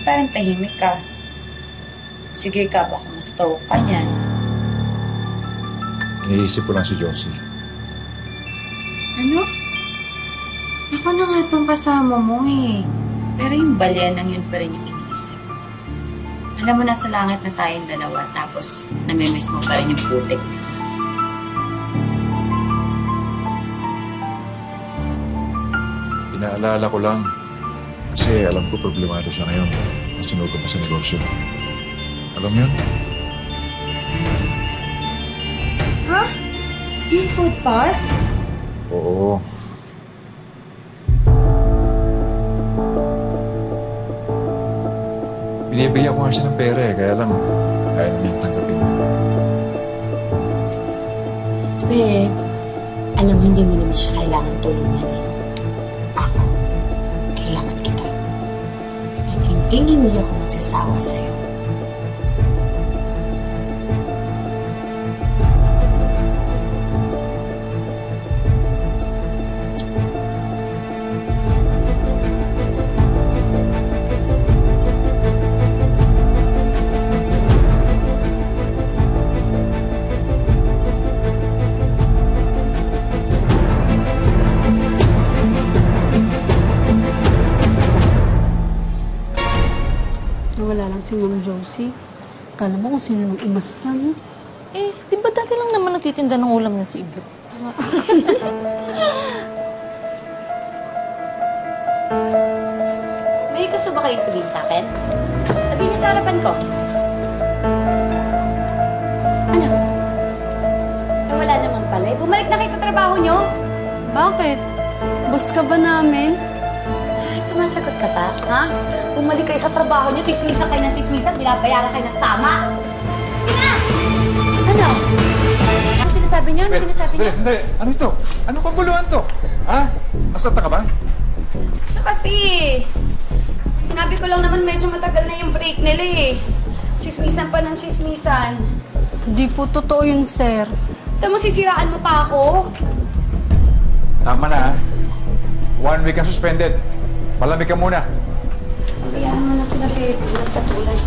parang tahimik ka? Sige ka, baka ma-stroke ka niyan. Iniisip ko lang si Josie. Ano? Ako na nga itong kasama mo eh. Pero yung balyanang yun pa rin yung iniisip mo. Alam mo, nasa langit na tayong dalawa, tapos namimiss mo pa rin yung putik. Inaalala ko lang. Kasi alam ko problemado siya ngayon. Nasunod ko pa sa negosyo. Alam mo yun? Ha? Yung food park? Oo. Binibigyan ko nga siya ng pera eh. Kaya lang, ayaw hindi tanggapin. Babe, alam mo, hindi mo naman siya kailangan tulungan eh. Ako, kailangan kita. At hindi ako magsasawa sa'yo. Nawala lang si Ma'am Josie. Kala mo kung sino nang umasta, no? Eh, di ba dati lang naman nagtitinda ng ulam na si Ibo? May gusto ba kayong sabihin sa akin? Sabihin niyo sa harapan ko. Ano? Eh, wala naman pala. Eh, bumalik na kayo sa trabaho niyo. Bakit? Boss ka ba namin? Sumasagot ka pa, ha? Bumalik kayo sa trabaho niyo, chismisan kayo ng chismisan, binabayaran kayo ng tama. Ina! Ano? Ano sinasabi niyo? Ano sinasabi niyo? Sandali! Ano ito? Anong kaguluhan to? Ha? Nasanta ka ba? Siya kasi, sinabi ko lang naman medyo matagal na yung break nila eh. Chismisan pa ng chismisan. Hindi po totoo yun, sir. Tama, sisiraan mo pa ako. Tama na ha. 1 week ang suspended. Malamig ka muna. Kayaan mo na sila, babe. Nagkatulad.